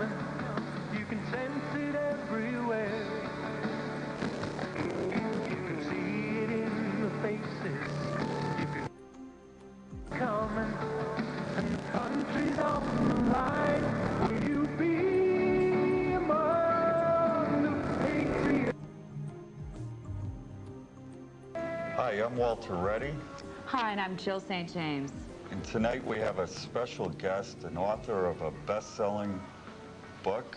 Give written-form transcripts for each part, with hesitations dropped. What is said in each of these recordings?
coming. You can sense it everywhere. You can see it in the faces. You can coming, and the country's on the line. Will you be among the patriots? Hi, I'm Walter Reddy. Hi, and I'm Jill St. James. And tonight we have a special guest, an author of a best-selling book,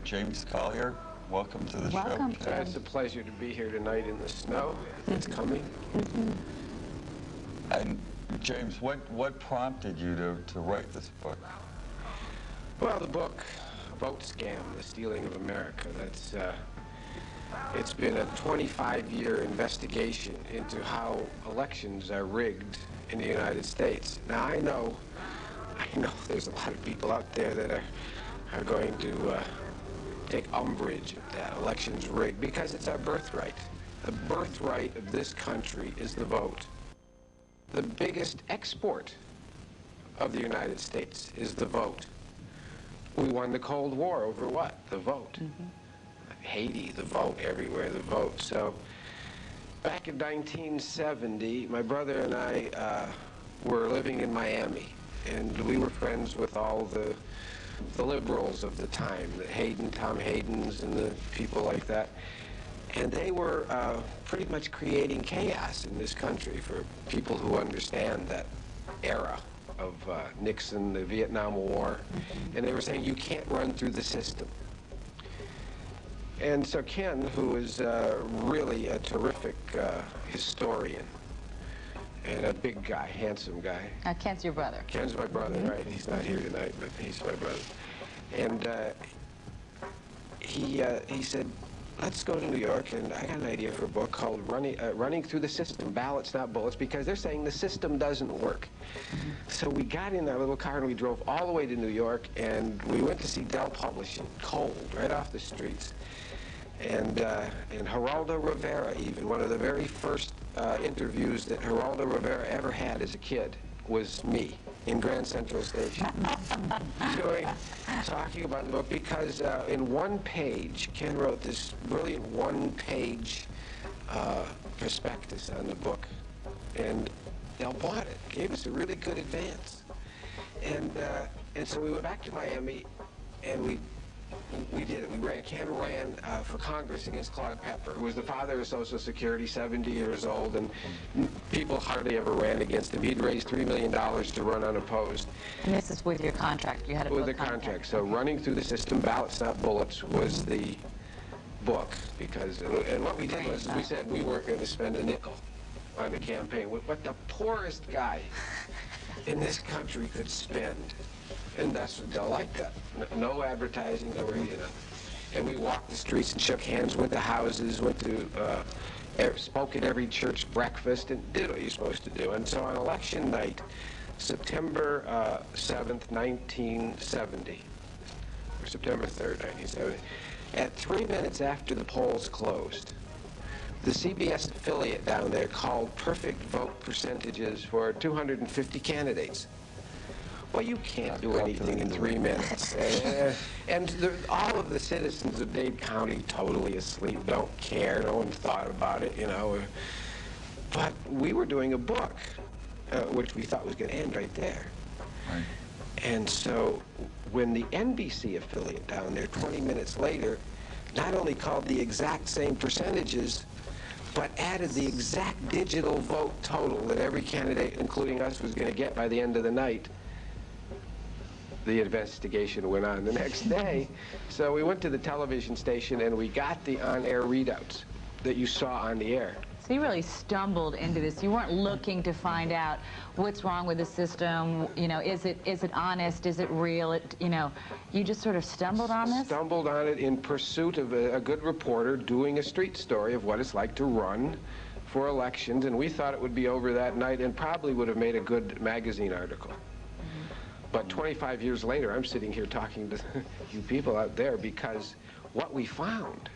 James Collier. Welcome to the Welcome. show. It's a pleasure to be here tonight in the snow. It's coming. And James, what prompted you to write this book? Well, the book, Vote Scam, The Stealing of America, it's been a 25-year investigation into how elections are rigged in the United States. Now, I know there's a lot of people out there that are going to take umbrage at that. Elections rigged, because it's our birthright. The birthright of this country is the vote. The biggest export of the United States is the vote. We won the Cold War over what? The vote. Mm-hmm. Haiti, the vote, everywhere, the vote. So back in 1970, my brother and I were living in Miami, and we were friends with all the liberals of the time, the Tom Haydens and the people like that. And they were pretty much creating chaos in this country for people who understand that era of Nixon, the Vietnam War. And they were saying, you can't run through the system. And so Ken, who is really a terrific historian and a big guy, handsome guy. Ken's your brother. Ken's my brother, right? He's not here tonight, but he's my brother. And he said, let's go to New York, and I got an idea for a book called Running Through the System, Ballots Not Bullets, because they're saying the system doesn't work. So we got in our little car and we drove all the way to New York, and we went to see Dell Publishing, cold, right off the streets. And Geraldo Rivera, even, one of the very first interviews that Geraldo Rivera ever had as a kid was me in Grand Central Station. Talking about the book, because in one page, Ken wrote this brilliant one-page prospectus on the book, and Dell bought it, gave us a really good advance. And so we went back to Miami, and we did it. Ken ran for Congress against Claude Pepper, who was the father of Social Security, 70 years old, and people hardly ever ran against him. He'd raised $3 million to run unopposed. And this is with your contract. You had a with the contract. So Running Through the System, Ballots Not Bullets was the book. And what we did was we said we weren't going to spend a nickel on the campaign. What the poorest guy in this country could spend. And that's what Dell liked that. No advertising, no radio. And we walked the streets and shook hands, went to houses, spoke at every church breakfast, and did what you're supposed to do. And so on election night, September 7th, 1970, or September 3rd, 1970, at 3 minutes after the polls closed, the CBS affiliate down there called perfect vote percentages for 250 candidates. Well, you can't do anything in 3 minutes. All of the citizens of Dade County totally asleep, don't care, no one thought about it, But we were doing a book, which we thought was going to end right there. Right. And so when the NBC affiliate down there, 20 minutes later, not only called the exact same percentages, but added the exact digital vote total that every candidate, including us, was going to get by the end of the night, the investigation went on the next day. So we went to the television station and we got the on-air readouts that you saw on the air. So you really stumbled into this. You weren't looking to find out what's wrong with the system. Is it honest? Is it real? You just sort of stumbled on this? Stumbled on it in pursuit of a good reporter doing a street story of what it's like to run for elections, and we thought it would be over that night and probably would have made a good magazine article. But 25 years later, I'm sitting here talking to you people out there because what we found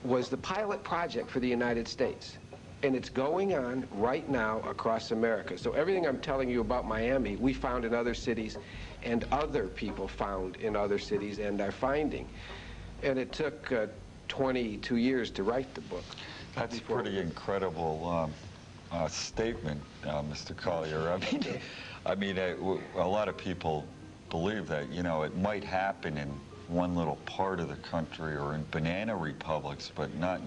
was the pilot project for the United States. And it's going on right now across America. So everything I'm telling you about Miami, we found in other cities. and other people found in other cities and are finding. And it took 22 years to write the book. That's a pretty incredible statement, Mr. Collier. I mean, a lot of people believe that, you know, it might happen in one little part of the country or in banana republics, but not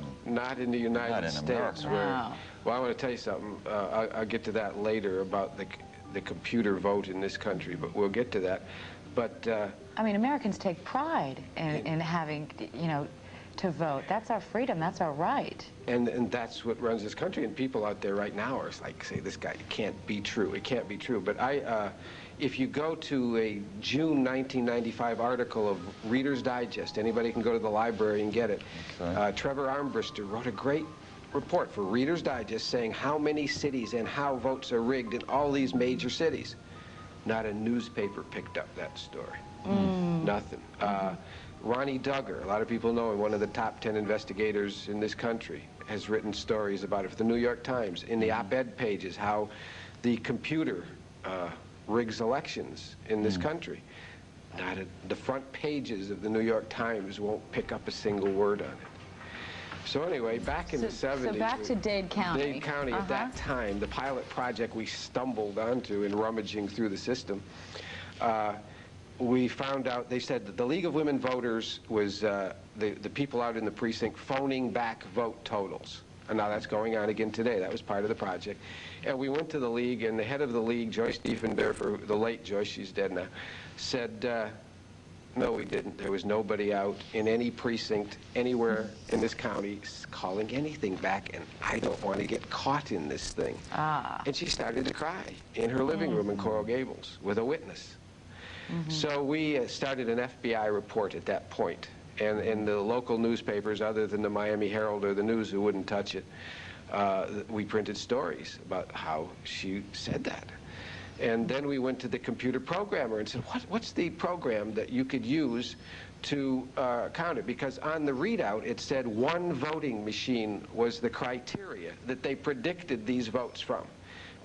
in the United States. America. Wow. Well, I want to tell you something. I'll get to that later about the computer vote in this country, but we'll get to that. But I mean, Americans take pride in having, you know, to vote. That's our freedom. That's our right. And that's what runs this country. And people out there right now are like, say, this guy, it can't be true. It can't be true. But if you go to a June 1995 article of Reader's Digest, anybody can go to the library and get it. Okay. Trevor Armbruster wrote a great report for Reader's Digest saying how many cities and how votes are rigged in all these major cities. Not a newspaper picked up that story. Nothing. Ronnie Duggar, a lot of people know him, one of the top 10 investigators in this country, has written stories about it for the New York Times, in the op-ed pages, how the computer rigs elections in this country. The front pages of the New York Times won't pick up a single word on it. So anyway, back in the 70s... So back to Dade County. Dade County, at that time, the pilot project we stumbled onto in rummaging through the system, we found out, they said that the League of Women Voters was the people out in the precinct phoning back vote totals. And now that's going on again today. That was part of the project. And we went to the League, and the head of the League, Joyce Diefenderfer, the late Joyce, she's dead now, said, no, we didn't. There was nobody out in any precinct anywhere in this county calling anything back, and I don't want to get caught in this thing. And she started to cry in her living room in Coral Gables with a witness. So we started an FBI report at that point. And in the local newspapers, other than the Miami Herald or the News, who wouldn't touch it, we printed stories about how she said that. And then we went to the computer programmer and said, what's the program that you could use to count it? Because on the readout, it said one voting machine was the criteria that they predicted these votes from.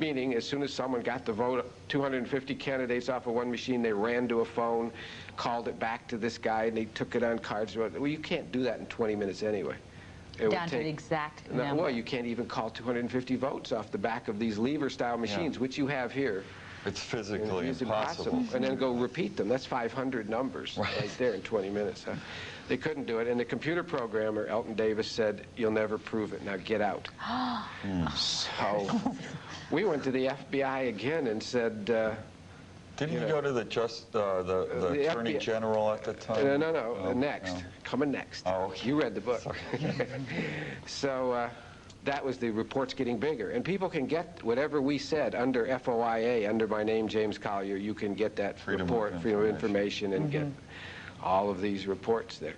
Meaning, as soon as someone got the vote, 250 candidates off of one machine, they ran to a phone, called it back to this guy, and they took it on cards. Well, you can't do that in 20 minutes anyway. Down to the exact number. Well, you can't even call 250 votes off the back of these lever-style machines, which you have here. It's physically It's impossible. And then go repeat them. That's 500 numbers right there in 20 minutes. They couldn't do it. And the computer programmer, Elton Davis, said, you'll never prove it. Now get out. So we went to the FBI again and said... Didn't you go to the Attorney General at the time? No, next. No. Coming next. Oh, okay. You read the book. So that was the reports getting bigger. And people can get whatever we said under FOIA, under my name, James Collier. You can get that report, Freedom of Information, and get all of these reports there.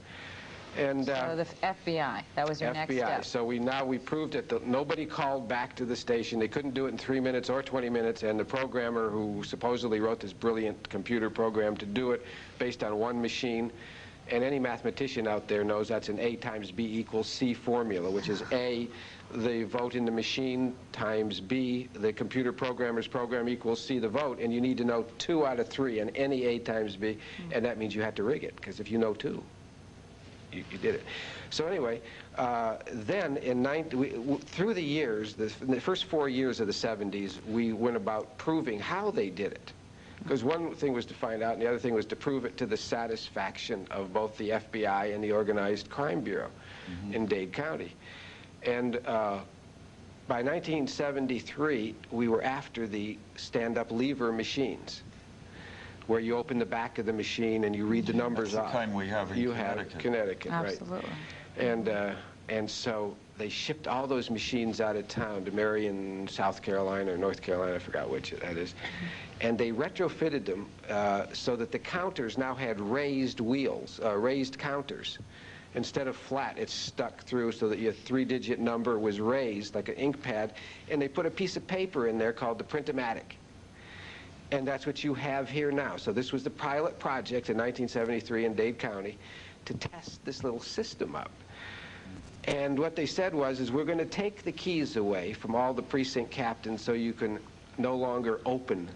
And so the FBI, that was your next step. So we proved that nobody called back to the station. They couldn't do it in 3 minutes or 20 minutes, and the programmer who supposedly wrote this brilliant computer program to do it based on one machine, and any mathematician out there knows that's an A times B equals C formula, which is A, the vote in the machine, times B, the computer programmer's program equals C, the vote, and you need to know 2 out of 3 on any A times B, and that means you have to rig it, because if you know 2, you did it. So anyway, then through the years, in the first 4 years of the 70s, we went about proving how they did it. Because one thing was to find out, and the other thing was to prove it to the satisfaction of both the FBI and the Organized Crime Bureau in Dade County. And by 1973, we were after the stand-up lever machines, where you open the back of the machine and you read the numbers off. That's the kind we have in Connecticut. You have Connecticut, right. Absolutely. And so they shipped all those machines out of town to Marion, South Carolina, or North Carolina, I forgot which that is. And they retrofitted them so that the counters now had raised wheels, raised counters. Instead of flat, it's stuck through so that your 3-digit number was raised like an ink pad, and they put a piece of paper in there called the Print-O-Matic. And that's what you have here now. So this was the pilot project in 1973 in Dade County to test this little system out. And what they said was, we're going to take the keys away from all the precinct captains so you can no longer open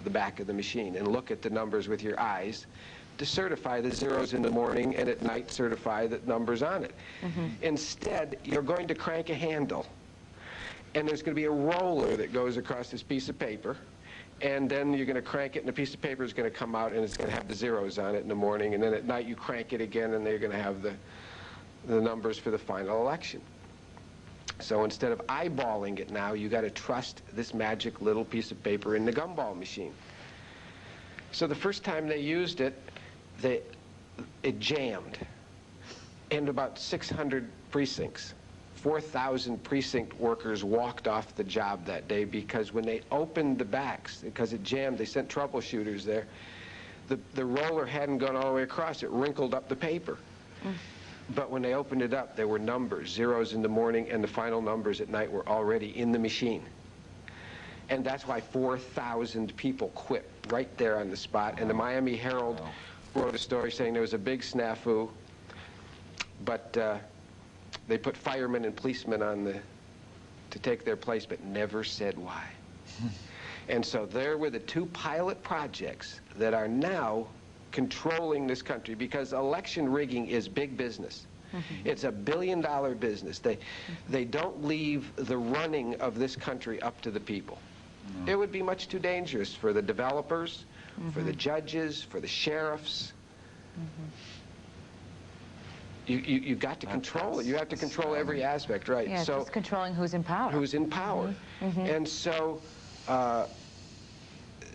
the back of the machine and look at the numbers with your eyes to certify the zeros in the morning, and at night certify the numbers on it. Instead, you're going to crank a handle, and there's going to be a roller that goes across this piece of paper, and then you're going to crank it, and the piece of paper is going to come out, and it's going to have the zeros on it in the morning, and then at night you crank it again, and they're going to have the numbers for the final election. So instead of eyeballing it now, you got to trust this magic little piece of paper in the gumball machine. So the first time they used it, it jammed in about 600 precincts. 4,000 precinct workers walked off the job that day because when they opened the backs, because it jammed, they sent troubleshooters there, the roller hadn't gone all the way across. It wrinkled up the paper. But when they opened it up, there were numbers, zeros in the morning, and the final numbers at night were already in the machine. And that's why 4,000 people quit right there on the spot. And the Miami Herald wrote a story saying there was a big snafu, but they put firemen and policemen on to take their place, but never said why. And so there were the two pilot projects that are now controlling this country, because election rigging is big business. It's a billion-dollar business. They don't leave the running of this country up to the people. It would be much too dangerous for the developers, for the judges, for the sheriffs. You've got to control it. You have to control every aspect, right? Yeah, so just controlling who's in power. Who's in power. And so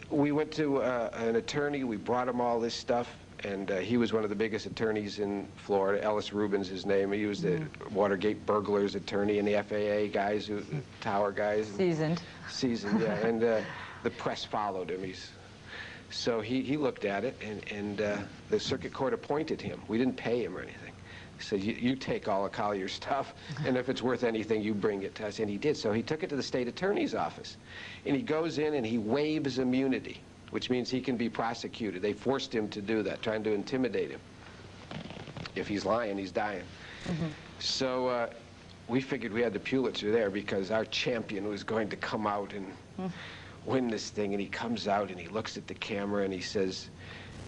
we went to an attorney. We brought him all this stuff, and he was one of the biggest attorneys in Florida. Ellis Rubin's his name. He was the Watergate burglars attorney and the FAA guys, tower guys. Seasoned. Seasoned, yeah. And the press followed him. So he looked at it, and the circuit court appointed him. We didn't pay him or anything. He said, you take all of Collier's stuff, and if it's worth anything, you bring it to us. And he did. So he took it to the state attorney's office. And he goes in and he waives immunity, which means he can be prosecuted. They forced him to do that, trying to intimidate him. If he's lying, he's dying. So we figured we had the Pulitzer there because our champion was going to come out and win this thing. And he comes out and he looks at the camera and he says,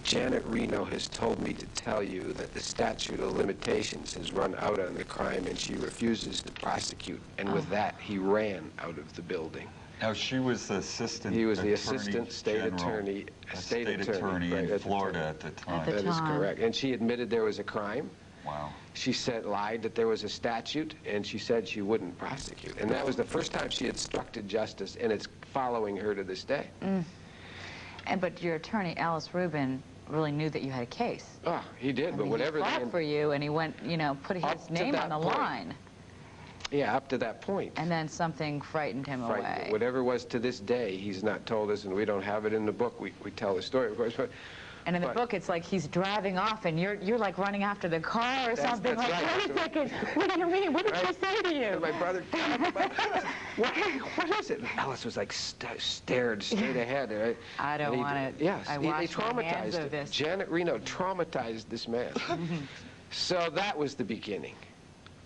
Janet Reno has told me to tell you that the statute of limitations has run out on the crime and she refuses to prosecute. And with that, he ran out of the building. Now, she was the assistant He was the assistant state attorney, state attorney in Florida at the time. That is correct. And she admitted there was a crime. Wow. She lied that there was a statute, and she said she wouldn't prosecute. And that was the first time she obstructed justice, and it's following her to this day. But your attorney, Ellis Rubin, really knew that you had a case. Oh, he did, but whatever. He fought for you, and he went, put his name on the line. Yeah, up to that point. And then something frightened him away. Whatever was to this day, he's not told us, and we don't have it in the book. We tell the story, of course. And in the book, it's like he's driving off, and you're like running after the car or something. That's like, right. wait a second, what do you mean? What did she say to you? And my brother, what is it? Alice was like stared straight ahead. Right? I don't want it. Yes, I he traumatized traumatized it. Janet Reno traumatized this man. So that was the beginning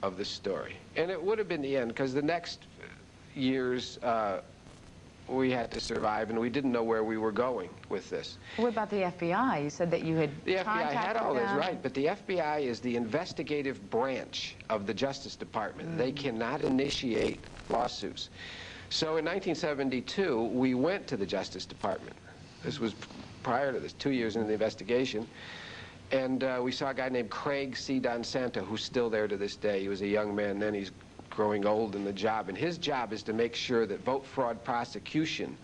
of the story. And it would have been the end, because the next years, we had to survive, and we didn't know where we were going with this. What about the FBI? You said that you had The FBI had all this, them. right, but the FBI is the investigative branch of the Justice Department. They cannot initiate lawsuits. So in 1972, we went to the Justice Department. This was prior to this, 2 years into the investigation. And we saw a guy named Craig C. Donsanto, who's still there to this day. He was a young man then. He's growing old in the job. And his job is to make sure that vote fraud prosecution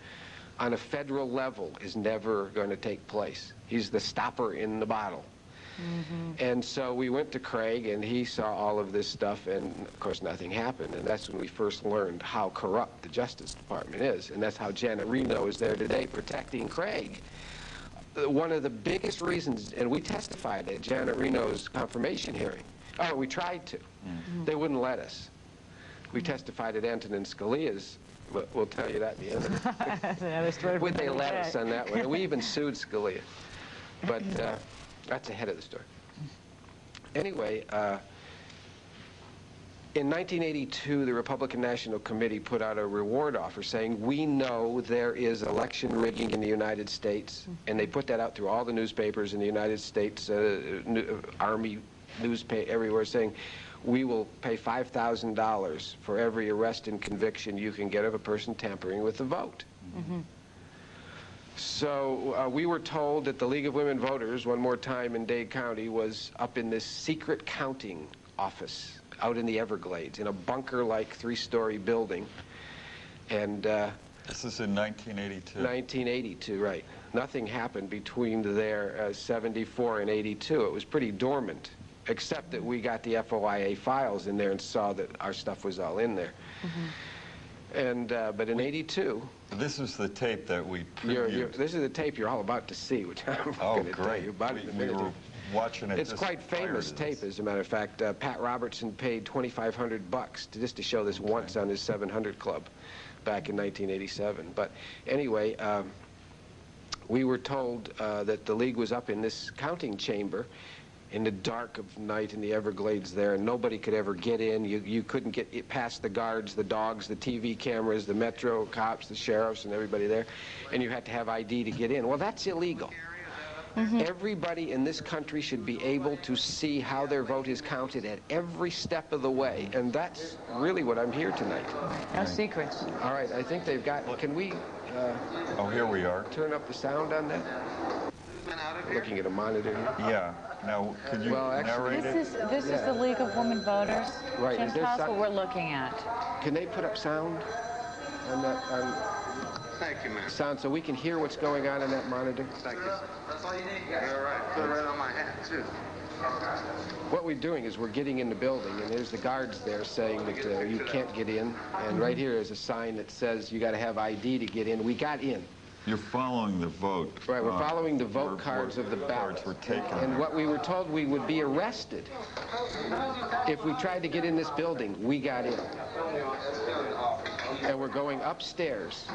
on a federal level is never going to take place. He's the stopper in the bottle. And so we went to Craig, and he saw all of this stuff, and of course nothing happened. And that's when we first learned how corrupt the Justice Department is. And that's how Janet Reno is there today protecting Craig. One of the biggest reasons, and we testified at Janet Reno's confirmation hearing. Oh, we tried to. They wouldn't let us. We testified at Antonin Scalia's, but we'll tell you that in the end. That's another story. Would they let us on that one? And we even sued Scalia. But that's ahead of the story. Anyway, In 1982, the Republican National Committee put out a reward offer saying, we know there is election rigging in the United States, and they put that out through all the newspapers in the United States, Army newspaper, everywhere, saying, we will pay $5,000 for every arrest and conviction you can get of a person tampering with the vote. So we were told that the League of Women Voters, one more time in Dade County, was up in this secret counting office out in the Everglades, in a bunker-like three-story building. And this is in 1982. 1982, right. Nothing happened between there, 74 and 82. It was pretty dormant, except that we got the FOIA files in there and saw that our stuff was all in there. And but in 82... This is the tape that we previewed. This is the tape you're all about to see, which I'm going to tell you about in a minute. We were watching it. It's quite famous tape, as a matter of fact. Pat Robertson paid $2,500 just to show this once on his 700 Club back in 1987. But anyway, we were told that the League was up in this counting chamber in the dark of night in the Everglades there, and nobody could ever get in. You couldn't get it past the guards, the dogs, the TV cameras, the Metro cops, the sheriffs, and everybody there, and you had to have ID to get in. Well, that's illegal. Everybody in this country should be able to see how their vote is counted at every step of the way, and that's really what I'm here tonight. No secrets. All right, I think they've got... Can we... oh, here we are. Turn up the sound on that? Looking at a monitor here. Yeah. Now, could you narrate it? This is the League of Women Voters. Right. Jim, tell us what we're looking at. Can they put up sound on that? Thank you, ma'am. Sound so we can hear what's going on in that monitor? Thank you. That's all you need, guys. All right. Put it right on my hat, too. What we're doing is we're getting in the building, and there's the guards there saying that you can't get in. And right here is a sign that says you got to have ID to get in. We got in. You're following the vote. Right, we're following the vote cards of the ballot. Were taken. And what we were told, we would be arrested if we tried to get in this building. We got in. And we're going upstairs.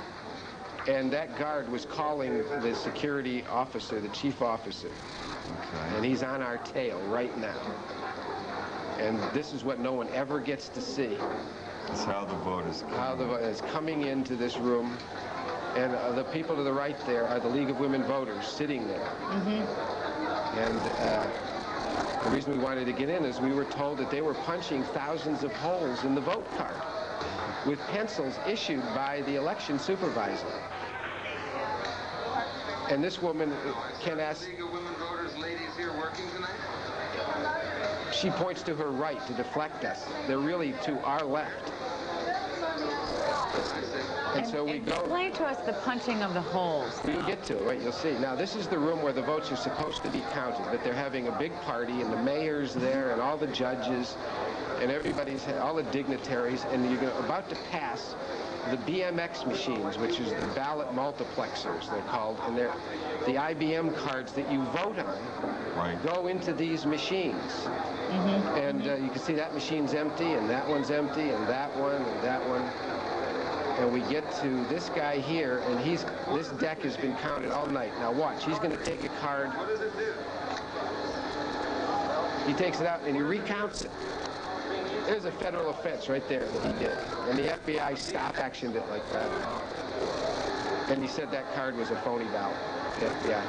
And that guard was calling the security officer, the chief officer. Okay. And he's on our tail right now. And this is what no one ever gets to see. That's how the vote is coming. How the vote is coming into this room. And the people to the right there are the League of Women Voters sitting there. And the reason we wanted to get in is we were told that they were punching thousands of holes in the vote card with pencils issued by the election supervisor. And this woman can ask... League of Women Voters ladies here working tonight? She points to her right to deflect us. They're really to our left. And so we go... Explain to us the punching of the holes. We'll get to it, right? You'll see. Now, this is the room where the votes are supposed to be counted, but they're having a big party, and the mayor's there, and all the judges, and everybody's, all the dignitaries, and you're about to pass the BMX machines, which is the ballot multiplexers, they're called, and they're the IBM cards that you vote on go into these machines. And you can see that machine's empty, and that one's empty, and that one, and that one. And we get to this guy here, and this deck has been counted all night. Now watch, he's going to take a card. What does it do? He takes it out and he recounts it. There's a federal offense right there that he did. And the FBI stop-actioned it like that. And he said that card was a phony ballot. The FBI.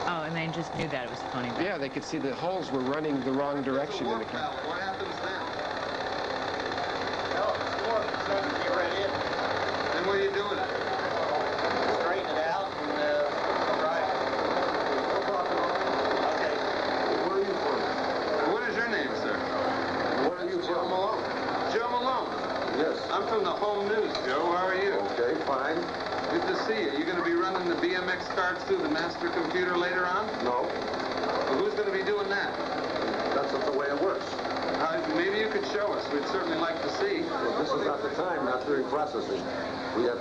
Oh, and they just knew that it was a phony ballot. Yeah, they could see the holes were running the wrong direction in the card. What happens then? Then what do you do with it? Straighten it out and try it. No problem. Okay. Where are you from? What is your name, sir? Where are you Joe from? Malone. Joe Malone. Yes. I'm from the Home News, Joe. How are you? Okay, fine. Good to see you. You going to be running the BMX cards through the master computer later on? No, Well, who's going to be doing that? that's not the way it works. Maybe you could show us. We'd certainly like to see. Well, this is not the time, not during processing. We have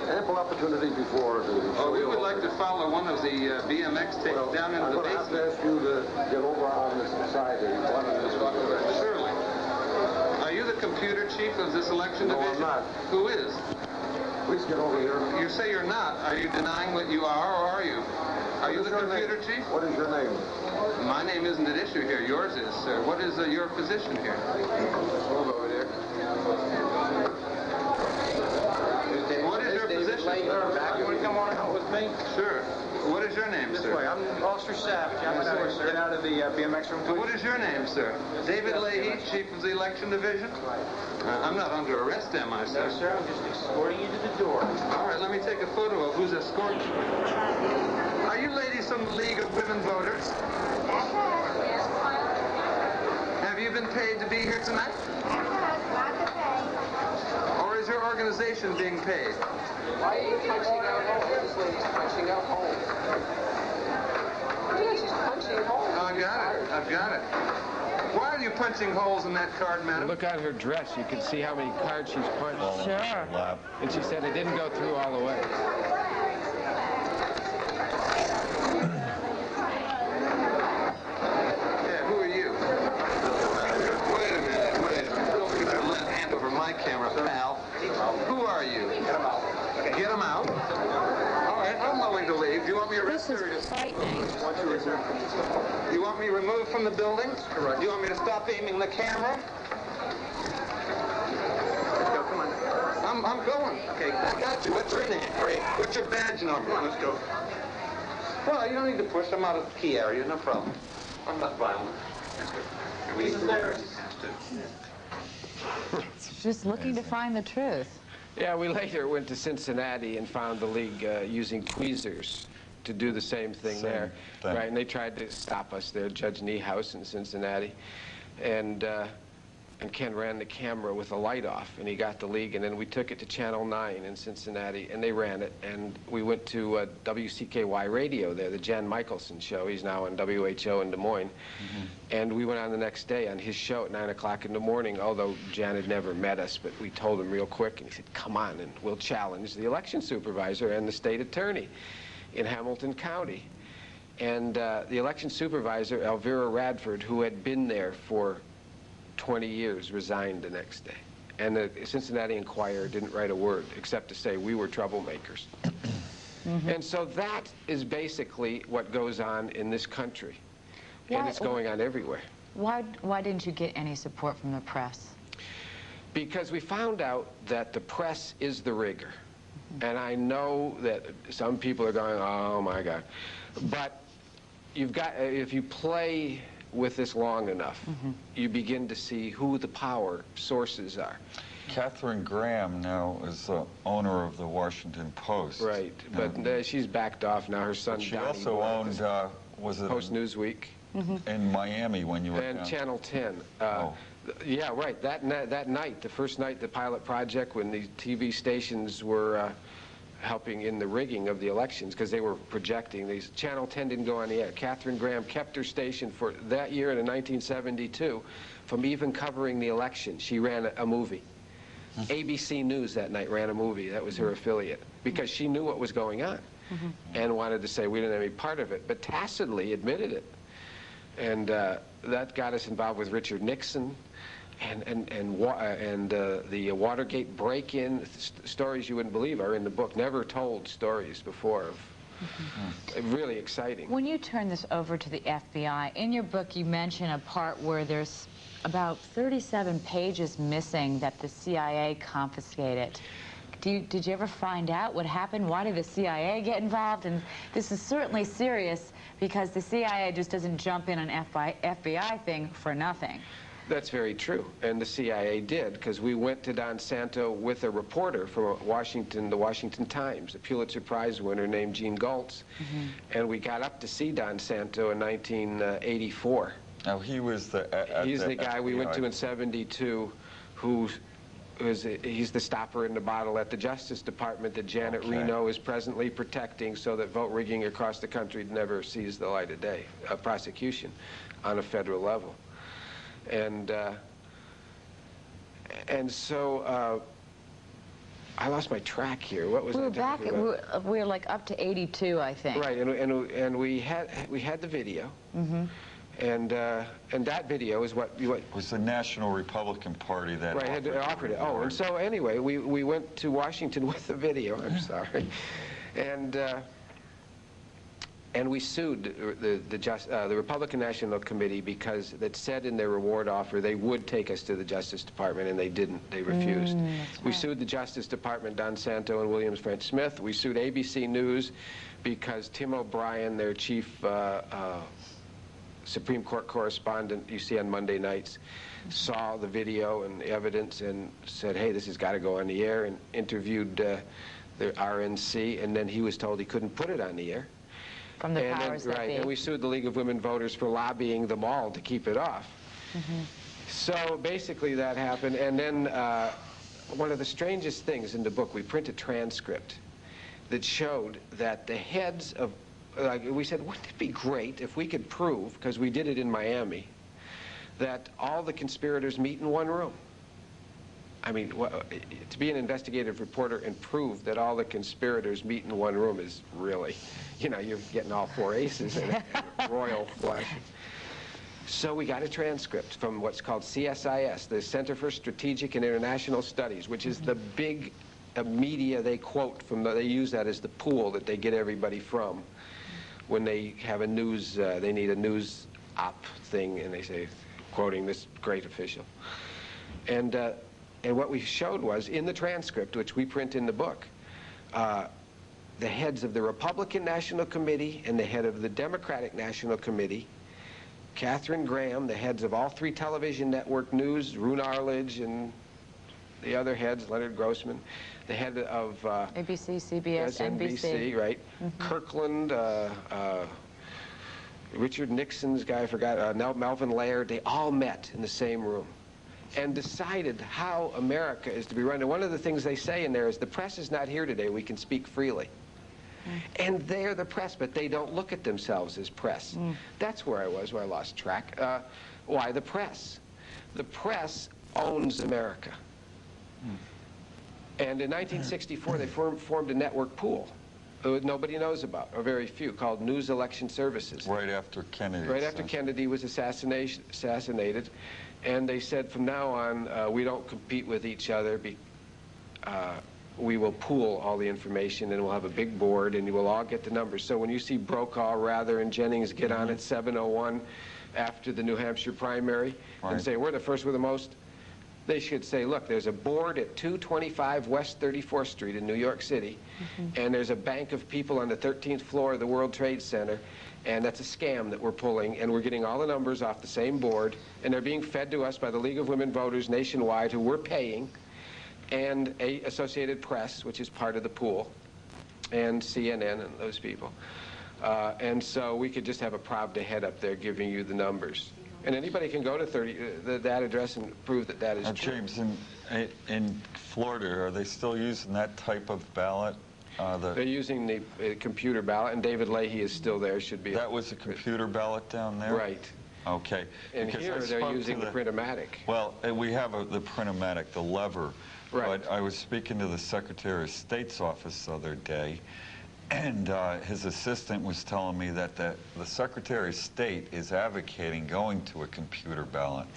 ample opportunity before the... Oh, we would like to follow one of the BMX tapes Well, down into I'm the going to have to basement. ask you to get over on this side here. You want to... Surely. Are you the computer chief of this election No, I'm division? not. Who is? Please get over here. You say you're not. Are you denying what you are, or are you? Are you the computer chief? What is your name? My my name isn't at issue here. Yours is, sir. What is your position here? Move over there. What is your position? You want to come on out with me? Sure. What is your name, This sir? way. I'm Officer Savage. Get out of the BMX room, please. What is your name, sir? David Leahy, Chief of the Election Division? I'm not under arrest, am I, sir? No, sir. I'm just escorting you to the door. All right, let me take a photo of who's escorting you. Are you ladies from the League of Women Voters? Have you been paid to be here tonight? Or is your organization being paid? Why are you punching out holes? This lady's punching out holes. Yeah, she's punching holes. Oh, I got it. I've got it. Why are you punching holes in that card, madam? Look at her dress. You can see how many cards she's punched. Sure. And she said it didn't go through all the way. Yeah, who are you? Wait a minute. Don't hand over my camera, pal. Who are you? Get him out. Okay, get him out. All right, I'm willing to leave. Do you want me arrested? This is frightening. You want me removed from the building? Correct. Do you want me to stop aiming the camera? Go, come on. I'm going. Okay. I got you. What's your name? Great. What's your badge number? Come on, let's go. Well, you don't need to push. I'm out of the key area. No problem. I'm not violent. This is there. Just looking to find the truth. Yeah, we later went to Cincinnati and found the league using tweezers to do the same thing there. Right, and they tried to stop us there, Judge Niehaus in Cincinnati. And Ken ran the camera with the light off, and he got the league, and then we took it to Channel 9 in Cincinnati, and they ran it, and we went to WCKY Radio there, the Jan Michelson show. He's now on WHO in Des Moines. And we went on the next day on his show at 9 o'clock in the morning, although Jan had never met us, but we told him real quick, and he said, come on, and we'll challenge the election supervisor and the state attorney in Hamilton County. And the election supervisor, Elvira Radford, who had been there for 20 years, resigned the next day. And the Cincinnati Enquirer didn't write a word except to say we were troublemakers. And so that is basically what goes on in this country. And it's going on everywhere. Why didn't you get any support from the press? Because we found out that the press is the rigger. And I know that some people are going, oh my God. But you've got, if you play with this long enough, you begin to see who the power sources are. Katharine Graham now is the owner of the Washington Post. Right, but she's backed off now. Her son, She Donnie, also owned, was it Post Newsweek. in Miami when you were And down? Channel 10. Yeah, right. That night, the first night, the pilot project, when the TV stations were helping in the rigging of the elections, because they were projecting these. Channel 10 didn't go on the air. Katharine Graham kept her station for that year in 1972 from even covering the election. She ran a movie. ABC News that night ran a movie. That was her affiliate, because she knew what was going on and wanted to say we didn't have any part of it, but tacitly admitted it. And that got us involved with Richard Nixon and the Watergate break-in. Stories you wouldn't believe are in the book. Never told stories before. Really exciting. When you turn this over to the FBI, in your book you mention a part where there's about 37 pages missing that the CIA confiscated. Did you ever find out what happened? Why did the CIA get involved? And this is certainly serious, because the CIA just doesn't jump in an FBI thing for nothing. That's very true, and the CIA did, because we went to Don Santo with a reporter from Washington, the Washington Times, a Pulitzer Prize winner named Gene Galtz, and we got up to see Don Santo in 1984. Now, he was He's the guy we went to in FBI. '72, he's the stopper in the bottle at the Justice Department that Janet Reno is presently protecting, so that vote rigging across the country never sees the light of day, a prosecution on a federal level. And so I lost my track here. What was We I were back. talking about? We were like up to 82, I think. Right, and we had the video, and that video is what It was the National Republican Party that right had offered it. Oh, and so anyway, we went to Washington with the video. I'm sorry, and And we sued the Republican National Committee because it said in their reward offer they would take us to the Justice Department, and they didn't. They refused. We sued the Justice Department, Don Santo and Williams French Smith. We sued ABC News because Tim O'Brien, their chief Supreme Court correspondent you see on Monday nights, saw the video and the evidence and said, hey, this has got to go on the air, and interviewed the RNC, and then he was told he couldn't put it on the air. From the powers that be. And we sued the League of Women Voters for lobbying them all to keep it off. So basically that happened, and then one of the strangest things in the book, we print a transcript that showed that the heads of, we said, wouldn't it be great if we could prove, because we did it in Miami, that all the conspirators meet in one room? I mean, to be an investigative reporter and prove that all the conspirators meet in one room is really, you know, you're getting all four aces in a royal flush. So we got a transcript from what's called CSIS, the Center for Strategic and International Studies, which is the big media they quote from. They use that as the pool that they get everybody from when they have a news, they need a news op thing, and they say, quoting this great official. And what we showed was, in the transcript, which we print in the book, the heads of the Republican National Committee and the head of the Democratic National Committee, Katharine Graham, the heads of all three television network news, Roone Arledge and the other heads, Leonard Grossman, the head of ABC, CBS, NBC, right? Kirkland, Richard Nixon's guy, I forgot, Melvin Laird, they all met in the same room and decided how America is to be run. And one of the things they say in there is, the press is not here today, we can speak freely. And they're the press, but they don't look at themselves as press. That's where I was, where I lost track. Why the press? The press owns America. And in 1964, they formed a network pool that nobody knows about, or very few, called News Election Services. Right after Kennedy. Right after Kennedy was assassinated. And they said, from now on, we don't compete with each other. We will pool all the information, and we'll have a big board, and you will all get the numbers. So when you see Brokaw, Rather, and Jennings get on at 7:01 after the New Hampshire primary and say, we're the first with the most, they should say, look, there's a board at 225 West 34th Street in New York City, and there's a bank of people on the 13th floor of the World Trade Center, and that's a scam that we're pulling, and we're getting all the numbers off the same board, and they're being fed to us by the League of Women Voters nationwide, who we're paying, and Associated Press, which is part of the pool, and CNN and those people. And so we could just have a Pravda head up there giving you the numbers. And anybody can go to that address and prove that that is true. James, in Florida, are they still using that type of ballot? They're using the computer ballot, and David Leahy is still there. Should be. That was a computer ballot down there? Right. Okay. And because here they're using the Print-O-Matic. Well, we have the Print-O-Matic, the lever. Right. But I was speaking to the Secretary of State's office the other day, and his assistant was telling me that the Secretary of State is advocating going to a computer ballot.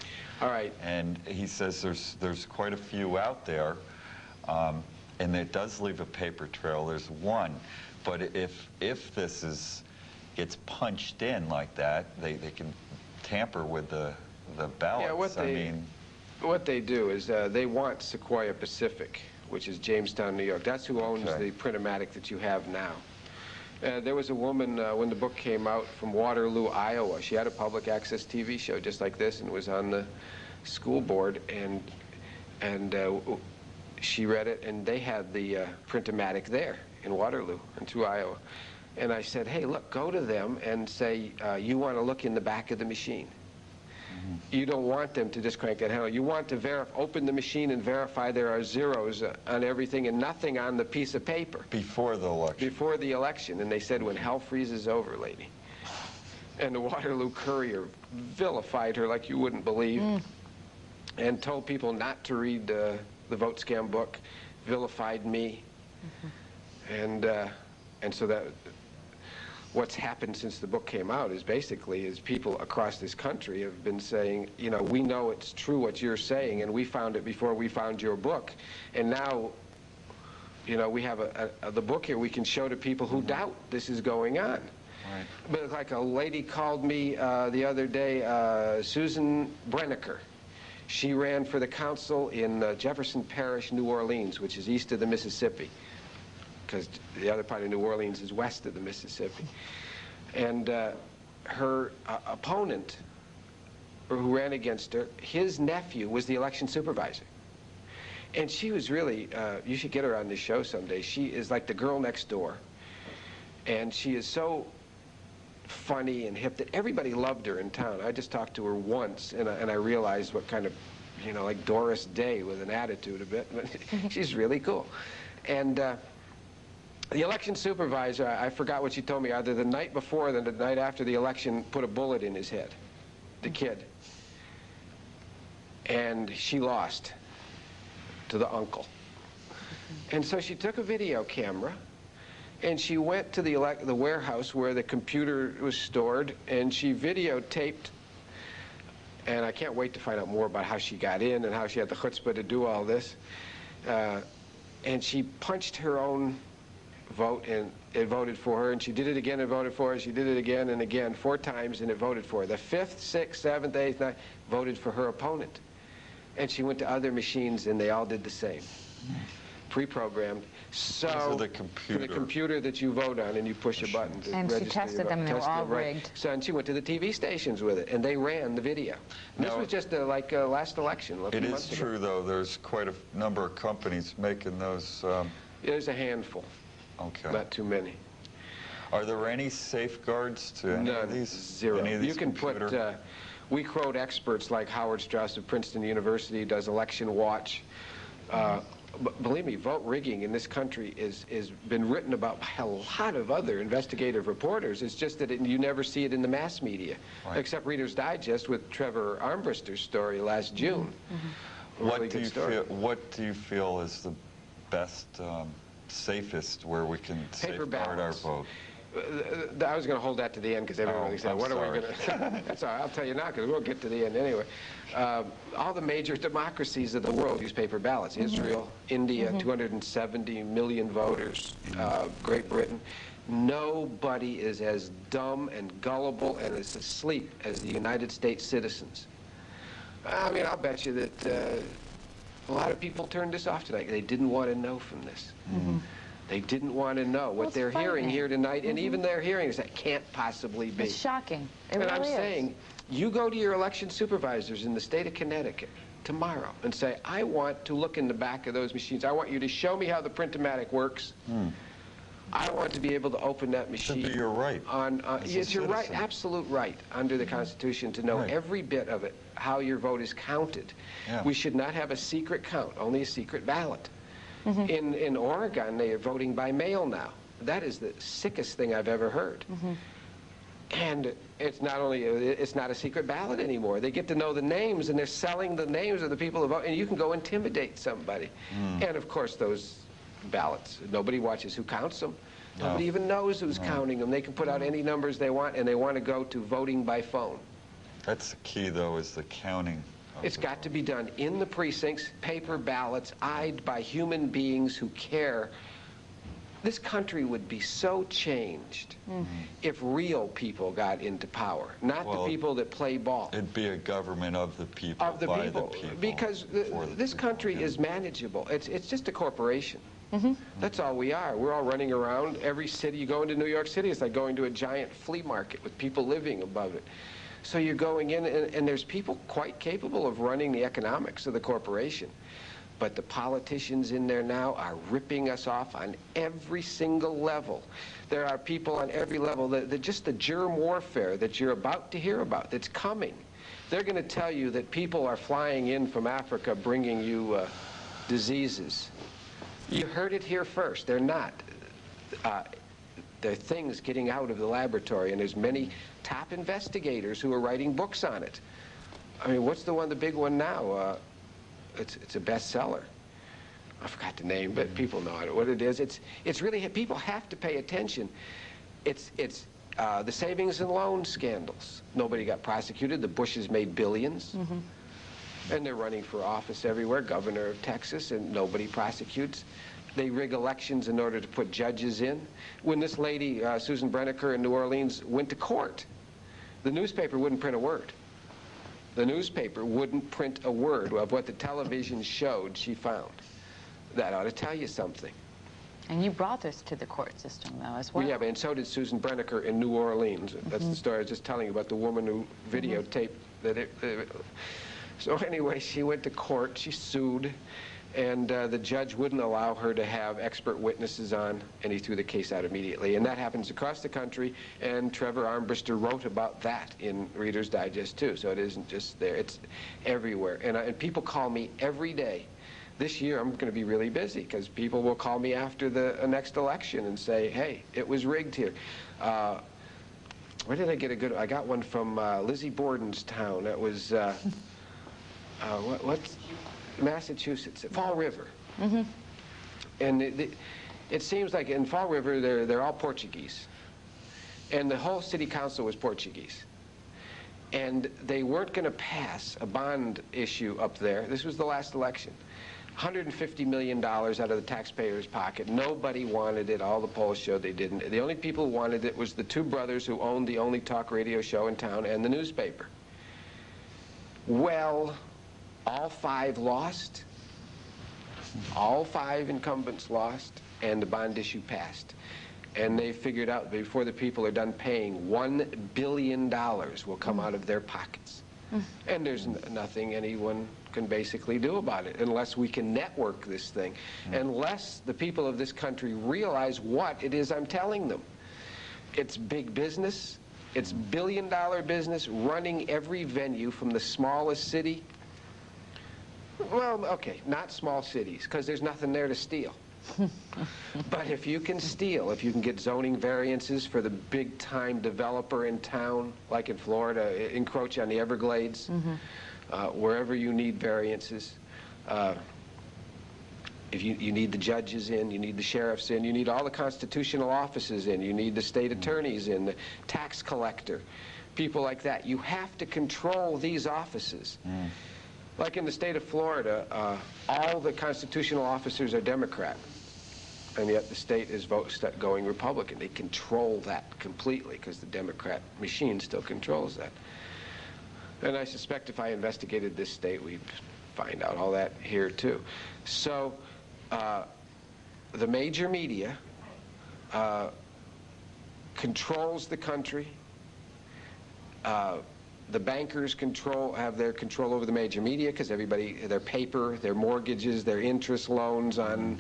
All right. And he says there's quite a few out there, and it does leave a paper trail. There's one, but if this gets punched in like that, they can tamper with the ballots. Yeah, what they do is they want Sequoia Pacific, which is Jamestown, New York. That's who owns the Print-O-Matic that you have now. There was a woman, when the book came out, from Waterloo, Iowa. She had a public access TV show just like this and was on the school board, and she read it, and they had the Print-O-Matic there in Waterloo and through Iowa. And I said, hey, look, go to them and say, you want to look in the back of the machine. You don't want them to just crank that handle. You want to open the machine and verify there are zeros on everything and nothing on the piece of paper. Before the election. Before the election. And they said, when hell freezes over, lady. And the Waterloo Courier vilified her like you wouldn't believe, and told people not to read the vote scam book, vilified me. And so that what's happened since the book came out is basically people across this country have been saying, you know, we know it's true what you're saying, and we found it before we found your book. And now, you know, we have the book here we can show to people who doubt this is going on. Right. But like a lady called me the other day, Susan Brenneker. She ran for the council in Jefferson Parish, New Orleans, which is east of the Mississippi, because the other part of New Orleans is west of the Mississippi. And her opponent, or who ran against her, his nephew was the election supervisor. And she was really, you should get her on this show someday. She is like the girl next door. And she is so funny and hip that everybody loved her in town. I just talked to her once, and I realized what kind of, you know, like Doris Day with an attitude a bit. But she's really cool. And the election supervisor, I forgot what she told me, either the night before or the night after the election, put a bullet in his head, the kid. And she lost to the uncle. And so she took a video camera, and she went to the warehouse where the computer was stored, and she videotaped, and I can't wait to find out more about how she got in and how she had the chutzpah to do all this. And she punched her own vote, and it voted for her, and she did it again and voted for her, she did it again and again, 4 times, and it voted for her. The 5th, 6th, 7th, 8th, 9th voted for her opponent. And she went to other machines, and they all did the same. Pre-programmed. So the computer that you vote on, and you push a button to and register she tested them, and they were all rigged. So, and she went to the TV stations with it, and they ran the video. And this was just like last election. It is true, though. There's quite a number of companies making those. There's a handful. Okay. Not too many. Are there any safeguards to any of these? Zero. Any of these you can put. We quote experts like Howard Strauss of Princeton University does Election Watch. But believe me, vote rigging in this country is been written about by a lot of other investigative reporters. It's just that you never see it in the mass media, right. Except Reader's Digest with Trevor Armbruster's story last June. Mm-hmm. What do you feel is the best, safest where we can safeguard our vote? I was going to hold that to the end because everybody said, "What are we going to?" That's all right. I'll tell you now because we'll get to the end anyway. All the major democracies of the world use paper ballots. Israel, India, 270 million voters. Great Britain. Nobody is as dumb and gullible and as asleep as the United States citizens. I mean, I'll bet you that a lot of people turned this off tonight. They didn't want to know from this. They didn't want to know what they're hearing here tonight, and even they're hearing is that can't possibly be. It's shocking. It and really I'm is. saying, you go to your election supervisors in the state of Connecticut tomorrow and say, I want to look in the back of those machines. I want you to show me how the print-o-matic works. I want to be able to open that machine. Should be your right. Yes, your right, absolute right under the Constitution to know every bit of it, how your vote is counted. Yeah. We should not have a secret count, only a secret ballot. In Oregon, they are voting by mail now. That is the sickest thing I've ever heard. And it's not only, it's not a secret ballot anymore. They get to know the names, and they're selling the names of the people who vote, and you can go intimidate somebody. And of course, those ballots, nobody watches who counts them. Nobody even knows who's counting them. They can put out any numbers they want, and they want to go to voting by phone. That's the key, though, is the counting. It's got to be done in the precincts, paper ballots, eyed by human beings who care. This country would be so changed if real people got into power, not the people that play ball. It'd be a government of the people, by the people. Because this country is manageable. It's just a corporation. That's all we are. We're all running around. Every city, you go into New York City, it's like going to a giant flea market with people living above it. So you're going in, and there's people quite capable of running the economics of the corporation. But the politicians in there now are ripping us off on every single level. There are people on every level, just the germ warfare that you're about to hear about, that's coming. They're going to tell you that people are flying in from Africa bringing you diseases. You heard it here first. They're not. There are things getting out of the laboratory, and there's many top investigators who are writing books on it. I mean, what's the big one now? It's a bestseller. I forgot the name, but people know what it is. It's really, people have to pay attention. It's the savings and loan scandals. Nobody got prosecuted. The Bushes made billions. And they're running for office everywhere, governor of Texas, and nobody prosecutes. They rig elections in order to put judges in. When this lady, Susan Brenneker in New Orleans, went to court, the newspaper wouldn't print a word. The newspaper wouldn't print a word of what the television showed she found. That ought to tell you something. And you brought this to the court system, though, as well. Yeah, and so did Susan Brenneker in New Orleans. That's the story I was just telling you about, the woman who videotaped that. So anyway, she went to court, she sued, and the judge wouldn't allow her to have expert witnesses on, and he threw the case out immediately. And that happens across the country, and Trevor Armbruster wrote about that in Reader's Digest, too. So it isn't just there, it's everywhere. And people call me every day. This year I'm going to be really busy because people will call me after the next election and say, hey, it was rigged here. Where did I get a good... I got one from Lizzie Borden's town. That was... what's Massachusetts? Fall River. And it seems like in Fall River they're all Portuguese. And the whole city council was Portuguese. And they weren't going to pass a bond issue up there. This was the last election. $150 million out of the taxpayer's pocket. Nobody wanted it. All the polls showed they didn't. The only people who wanted it was the two brothers who owned the only talk radio show in town and the newspaper. Well, all five lost. All five incumbents lost, and the bond issue passed. And they figured out before the people are done paying, $1 billion will come out of their pockets. And there's nothing anyone can basically do about it unless we can network this thing, unless the people of this country realize what it is I'm telling them. It's big business. It's billion-dollar business running every venue from the smallest city. Well, okay, not small cities, because there's nothing there to steal. But if you can steal, if you can get zoning variances for the big-time developer in town, like in Florida, encroach on the Everglades, wherever you need variances, if you need the judges in, you need the sheriffs in, you need all the constitutional offices in, you need the state attorneys in, the tax collector, people like that. You have to control these offices. Like in the state of Florida, all the constitutional officers are Democrat, and yet the state is going Republican. They control that completely because the Democrat machine still controls that. And I suspect if I investigated this state, we'd find out all that here too. So the major media controls the country. The bankers have their control over the major media because everybody, their paper, their mortgages, their interest loans on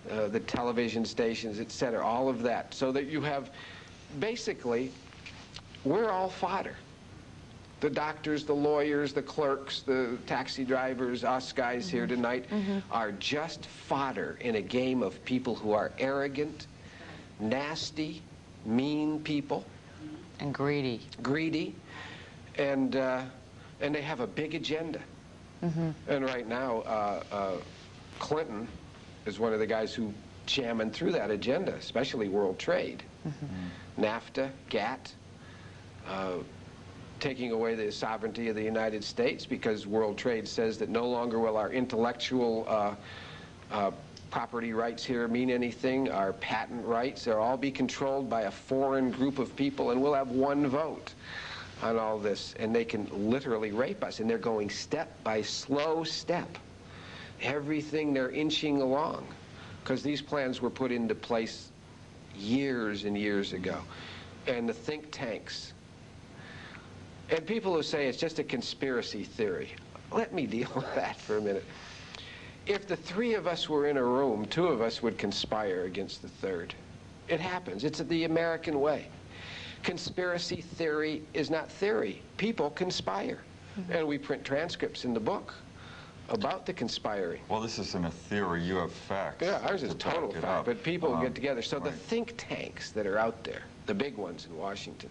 the television stations, etc., all of that. So that you have, basically, we're all fodder. The doctors, the lawyers, the clerks, the taxi drivers, us guys here tonight are just fodder in a game of people who are arrogant, nasty, mean people. And greedy. Greedy. And they have a big agenda. And right now, Clinton is one of the guys who jamming through that agenda, especially world trade. NAFTA, GATT, taking away the sovereignty of the United States because world trade says that no longer will our intellectual property rights here mean anything, our patent rights, they'll all be controlled by a foreign group of people, and we'll have one vote on all this, and they can literally rape us, and they're going step by slow step. Everything they're inching along, because these plans were put into place years and years ago. And the think tanks, and people who say it's just a conspiracy theory, let me deal with that for a minute. If the three of us were in a room, two of us would conspire against the third. It happens. It's the American way. Conspiracy theory is not theory. People conspire. And we print transcripts in the book about the conspiring. Well, this isn't a theory. You have facts. Yeah, ours is to total back it fact, up. but people get together. So the right. think tanks that are out there, the big ones in Washington,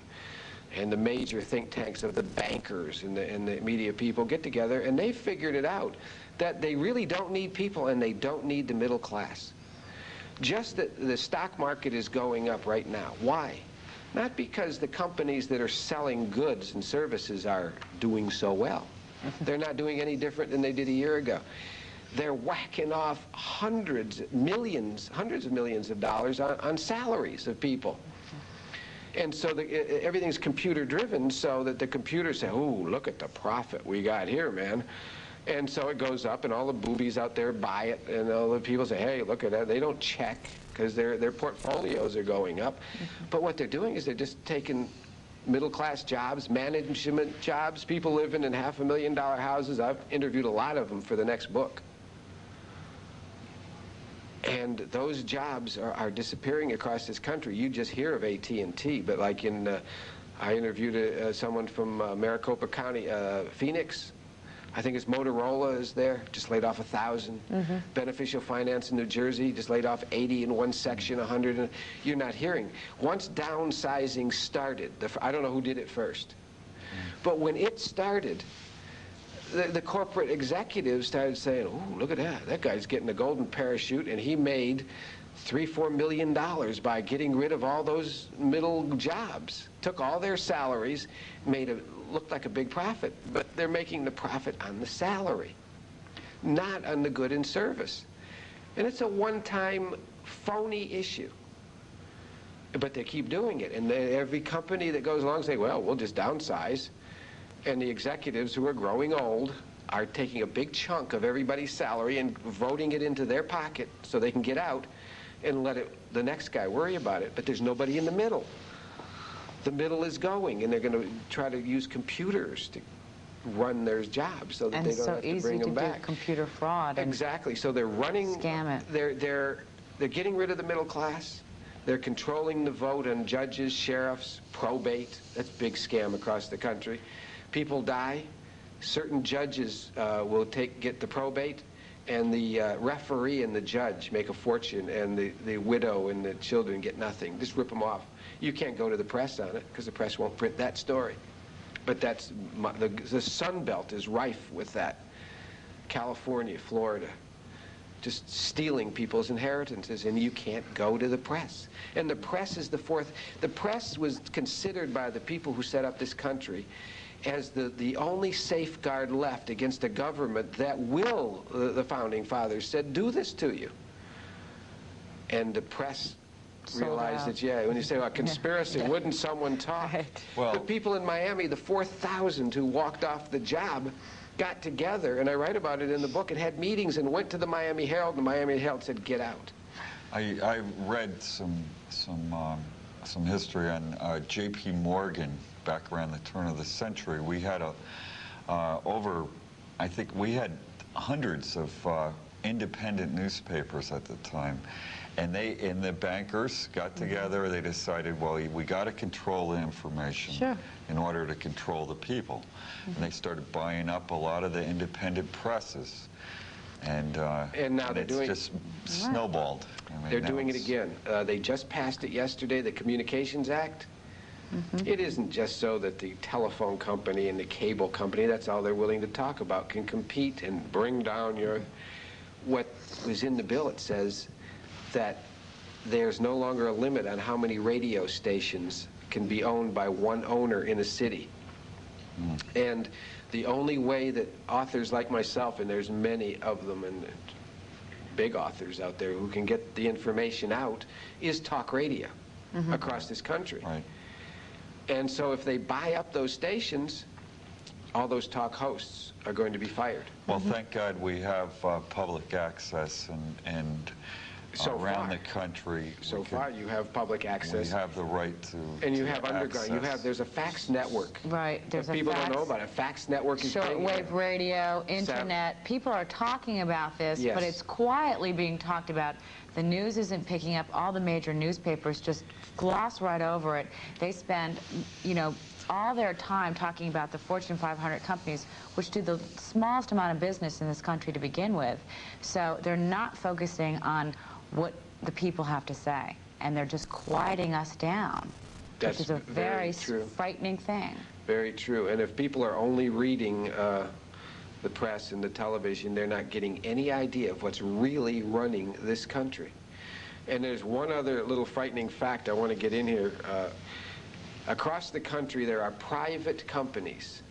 and the major think tanks of the bankers and the media people get together, and they figured it out that they really don't need people, and they don't need the middle class. Just that the stock market is going up right now. Why? Not because the companies that are selling goods and services are doing so well. They're not doing any different than they did a year ago. they're whacking off hundreds of millions of dollars on salaries of people. And so everything's computer driven, so that the computers say, "Oh, look at the profit we got here, man." And so it goes up, and all the boobies out there buy it, and all the people say, "Hey, look at that." They don't check because their portfolios are going up. But what they're doing is they're just taking middle-class jobs, management jobs, people living in $500,000 houses. I've interviewed a lot of them for the next book. And those jobs are disappearing across this country. You just hear of AT&T, but like I interviewed someone from Maricopa County, Phoenix. I think it's Motorola is there, just laid off 1,000. Beneficial Finance in New Jersey just laid off 80 in one section, 100. You're not hearing. Once downsizing started, I don't know who did it first, but when it started, the corporate executives started saying, "Oh, look at that. That guy's getting a golden parachute, and he made $3-4 million by getting rid of all those middle jobs. Took all their salaries, looked like a big profit, but they're making the profit on the salary, not on the good and service." And it's a one-time phony issue. But they keep doing it, and every company that goes along say, "Well, we'll just downsize." And the executives who are growing old are taking a big chunk of everybody's salary and voting it into their pocket so they can get out and let the next guy worry about it. But there's nobody in the middle. The middle is going, and they're going to try to use computers to run their jobs so that they don't have to bring them back. And so easy to do computer fraud. Exactly. So they're running. Scam it. They're getting rid of the middle class. They're controlling the vote on judges, sheriffs, probate. That's a big scam across the country. People die. Certain judges will get the probate, and the referee and the judge make a fortune, and the widow and the children get nothing. Just rip them off. You can't go to the press on it because the press won't print that story. But that's the Sun Belt is rife with that. California, Florida, just stealing people's inheritances, and you can't go to the press. And the press is the fourth. The press was considered by the people who set up this country as the only safeguard left against a government that will, the founding fathers said, do this to you. And the press realized that, yeah, when you say, well, conspiracy, wouldn't someone talk? Right. Well, the people in Miami, the 4,000 who walked off the job, got together, and I write about it in the book, and had meetings and went to the Miami Herald, and the Miami Herald said, get out. I read some history on J.P. Morgan back around the turn of the century. We had I think we had hundreds of independent newspapers at the time, and the bankers got together. They decided, well, we got to control the information in order to control the people, and they started buying up a lot of the independent presses. And now they're doing just snowballed. I mean, they're doing it again. They just passed it yesterday, the Communications Act. It isn't just so that the telephone company and the cable company, that's all they're willing to talk about, can compete and bring down what was in the bill. It says that there's no longer a limit on how many radio stations can be owned by one owner in a city. And the only way that authors like myself, and there's many of them, and big authors out there who can get the information out, is talk radio across this country. Right. And so if they buy up those stations, all those talk hosts are going to be fired. Well, thank God we have public access, and So around far. the country. So far, you have public access. We have the right to. And you have underground. access. There's a fax network. Right. There's People don't know about it. Fax network is big. Shortwave radio, internet. People are talking about this, but it's quietly being talked about. The news isn't picking up. All the major newspapers just gloss right over it. They spend, all their time talking about the Fortune 500 companies, which do the smallest amount of business in this country to begin with. So they're not focusing on what the people have to say, and they're just quieting us down, which is a very frightening thing. Very true. And if people are only reading the press and the television, they're not getting any idea of what's really running this country. And there's one other little frightening fact I want to get in here. Across the country, there are private companies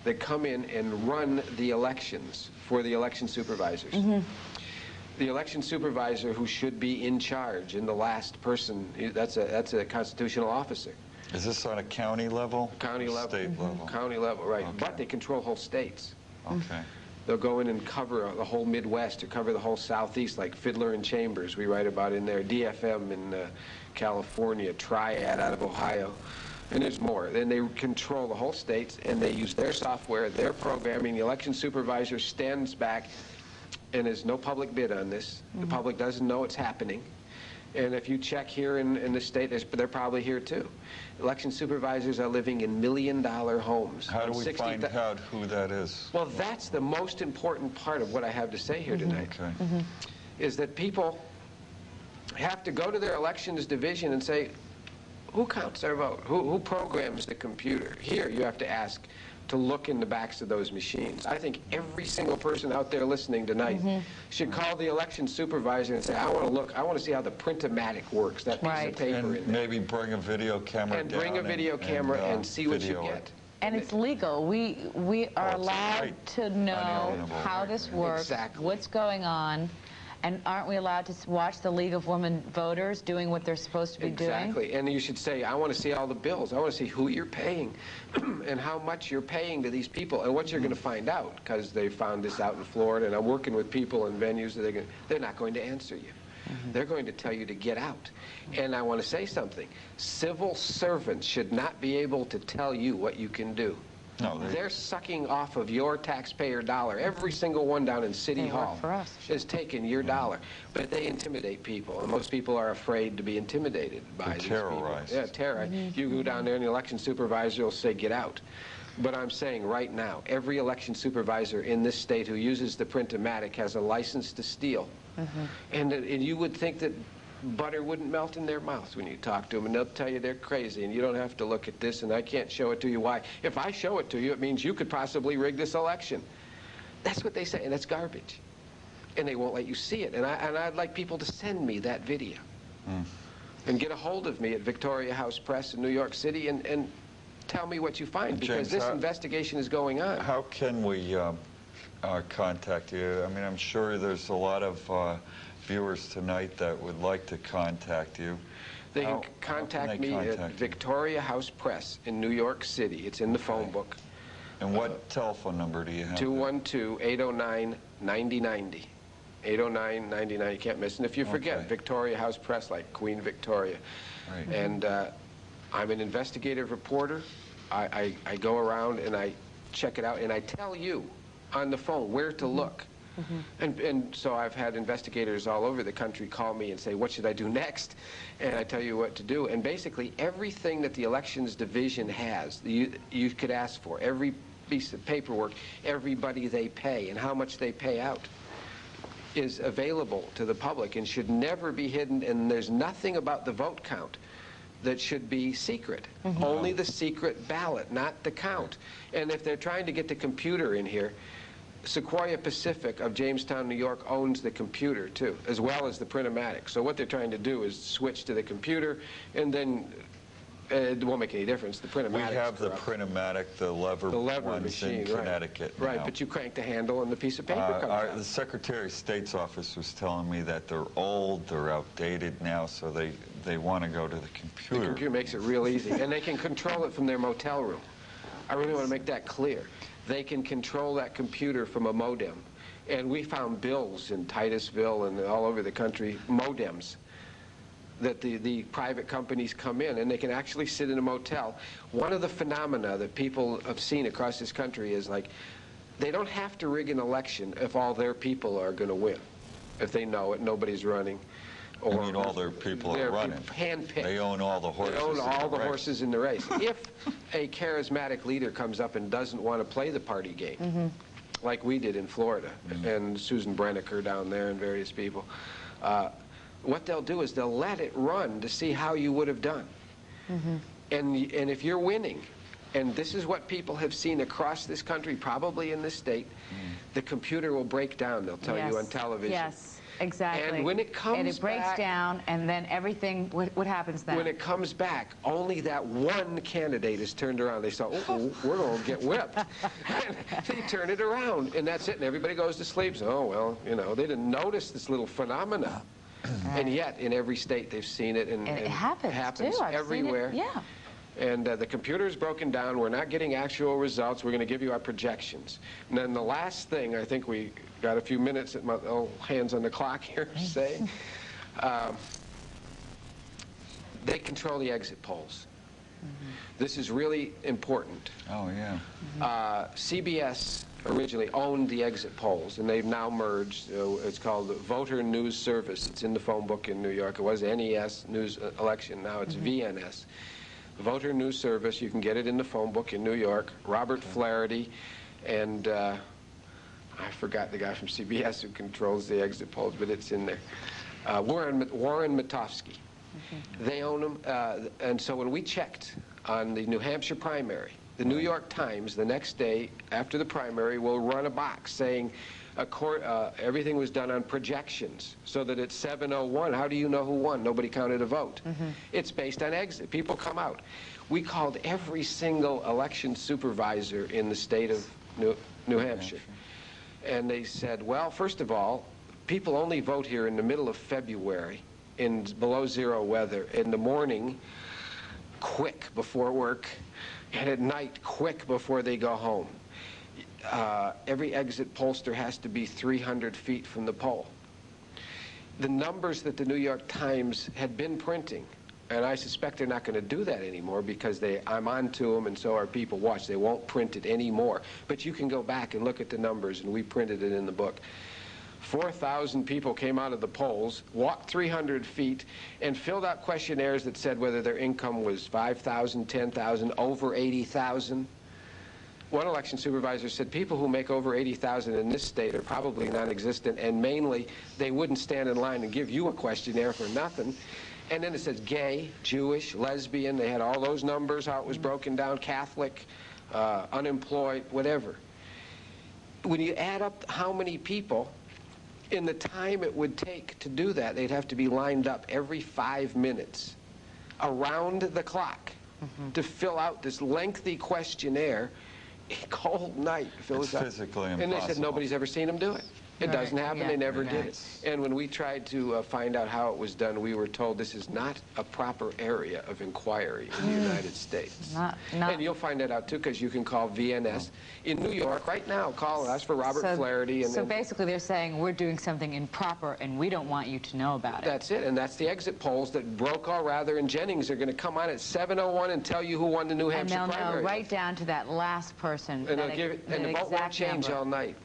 that come in and run the elections for the election supervisors. The election supervisor who should be in charge, and the last person, that's a constitutional officer. Is this on a county level? County level. State level? County level, right. Okay. But they control whole states. Okay. They'll go in and cover the whole Midwest or cover the whole Southeast, like Fiddler and Chambers we write about in there, DFM in California, Triad out of Ohio, and there's more. Then they control the whole states, and they use their software, their programming. The election supervisor stands back, and there's no public bid on this. The public doesn't know it's happening. And if you check here in the state, they're probably here too. Election supervisors are living in million-dollar homes. How do we find out who that is? Well, that's the most important part of what I have to say here tonight, Okay. is that people have to go to their elections division and say, who counts our vote? Who programs the computer? Here, you have to ask to look in the backs of those machines. I think every single person out there listening tonight should call the election supervisor and say, I want to look, I want to see how the print-o-matic works, that piece of paper And in there. maybe bring a video camera And down bring a video camera and see what you video get. it. And it's legal. We are it's allowed right. to know Unalienable how right. this works, Exactly. what's going on, and aren't we allowed to watch the League of Women Voters doing what they're supposed to be doing? Exactly, and you should say, I want to see all the bills. I want to see who you're paying and how much you're paying to these people and what you're going to find out, because they found this out in Florida, and I'm working with people in venues that they're not going to answer you. They're going to tell you to get out. And I want to say something. Civil servants should not be able to tell you what you can do. No, They're sucking off of your taxpayer dollar. Every single one down in City They work Hall for us. is taking your dollar. But they intimidate people, and most people are afraid to be intimidated by these people. terrorized. Yeah, terror. You go down there and the election supervisor will say, get out. But I'm saying right now, every election supervisor in this state who uses the print-o-matic has a license to steal. And you would think that butter wouldn't melt in their mouths when you talk to them, and they'll tell you they're crazy, and you don't have to look at this, and I can't show it to you. Why? If I show it to you, it means you could possibly rig this election. That's what they say, and that's garbage. And they won't let you see it. And I'd like people to send me that video. And get a hold of me at Victoria House Press in New York City and tell me what you find, because James, this investigation is going on. How can we contact you? I mean, I'm sure there's a lot of viewers tonight that would like to contact you. They can How contact can they me contact at you? Victoria House Press in New York City. It's in the phone book. And what telephone number do you have? 212-809-9090. 809-9090, you can't miss. And if you forget, Okay. Victoria House Press, like Queen Victoria. Right. And I'm an investigative reporter. I go around and I check it out, and I tell you on the phone where to look. And so I've had investigators all over the country call me and say, what should I do next? And I tell you what to do. And basically everything that the elections division has, you could ask for, every piece of paperwork, everybody they pay and how much they pay out, is available to the public and should never be hidden. And there's nothing about the vote count that should be secret. Only the secret ballot, not the count. And if they're trying to get the computer in here, Sequoia Pacific of Jamestown, New York owns the computer too, as well as the print-o-matic. So what they're trying to do is switch to the computer, and then it won't make any difference. The We print-o-matic. have the print-o-matic, the lever ones machine, in Connecticut Right, now. but you crank the handle and the piece of paper comes out. The Secretary of State's office was telling me that they're old, they're outdated now, so they want to go to the computer. The computer makes it real easy, and they can control it from their motel room. I really want to make that clear. They can control that computer from a modem. And we found bills in Titusville and all over the country, modems, that the private companies come in, and they can actually sit in a motel. One of the phenomena that people have seen across this country is, like, they don't have to rig an election if all their people are going to win. If they know it, nobody's running. I mean, all their people are running. Handpicked. They own all the horses. They own all the race. horses in the race. If a charismatic leader comes up and doesn't want to play the party game, like we did in Florida, and Susan Brenniker down there and various people, what they'll do is they'll let it run to see how you would have done. And if you're winning, and this is what people have seen across this country, probably in this state, the computer will break down, they'll tell you on television. Yes. Exactly. And when it comes and it breaks back, down, and then everything, what happens then? when it comes back, only that one candidate is turned around. They say, oh, we're going to get whipped. And they turn it around, and that's it. And everybody goes to sleep. So, oh, well, you know, they didn't notice this little phenomena. Right. And yet, in every state, they've seen it. And it happens, too. I've everywhere. Seen it. Yeah. And the computer's broken down. We're not getting actual results. We're going to give you our projections. And then the last thing, I think we got a few minutes at my hands on the clock here to say, they control the exit polls. This is really important. Oh, yeah. CBS originally owned the exit polls, and they've now merged. It's called Voter News Service. It's in the phone book in New York. It was NES, News Election. Now it's VNS. Voter News Service. You can get it in the phone book in New York. Robert Flaherty and I forgot the guy from CBS who controls the exit polls, but it's in there. Warren Matofsky. They own them. And so when we checked on the New Hampshire primary, the New York Times the next day after the primary will run a box saying everything was done on projections, so that it's 7:01. How do you know who won? Nobody counted a vote. It's based on exit. People come out. We called every single election supervisor in the state of New Hampshire. And they said, well, first of all, people only vote here in the middle of February in below zero weather. In the morning, quick before work, and at night, quick before they go home. Every exit pollster has to be 300 feet from the poll. The numbers that the New York Times had been printing, and I suspect they're not going to do that anymore because I'm on to them, and so are people. Watch, they won't print it anymore. But you can go back and look at the numbers, and we printed it in the book. 4,000 people came out of the polls, walked 300 feet, and filled out questionnaires that said whether their income was 5,000, 10,000, over 80,000. One election supervisor said people who make over 80,000 in this state are probably non-existent, and mainly they wouldn't stand in line and give you a questionnaire for nothing. And then it says gay, Jewish, lesbian. They had all those numbers, how it was broken down, Catholic, unemployed, whatever. When you add up how many people, in the time it would take to do that, they'd have to be lined up every 5 minutes around the clock to fill out this lengthy questionnaire. Cold night fills It's up. physically And they said impossible. nobody's ever seen them do it. It doesn't happen. Yeah. They never did it. And when we tried to find out how it was done, we were told this is not a proper area of inquiry in the United States. And you'll find that out, too, because you can call VNS in New York right now. Call us for Robert Flaherty. And so basically they're saying we're doing something improper, and we don't want you to know about it. That's it. And that's the exit polls that Brokaw, Rather, and Jennings are going to come on at 7:01 and tell you who won the New Hampshire primary. And they'll know right down to that last person. And, and the vote won't change all night.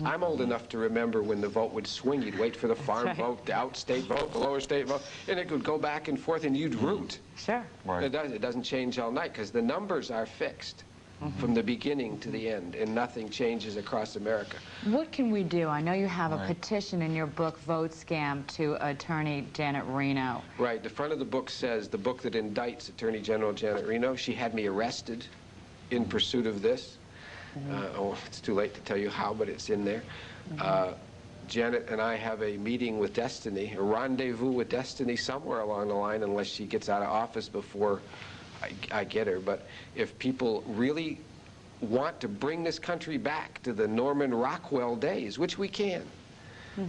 I'm old enough to remember when the vote would swing. You'd wait for the farm vote, the out-state vote, the lower state vote, and it would go back and forth, and you'd root. Sure. Right. It doesn't change all night because the numbers are fixed from the beginning to the end, and nothing changes across America. What can we do? I know you have a petition in your book, Vote Scam, to Attorney Janet Reno. Right. The front of the book says, the book that indicts Attorney General Janet Reno. She had me arrested in pursuit of this. It's too late to tell you how, but it's in there. Janet and I have a meeting with Destiny, a rendezvous with Destiny somewhere along the line, unless she gets out of office before I get her. But if people really want to bring this country back to the Norman Rockwell days, which we can,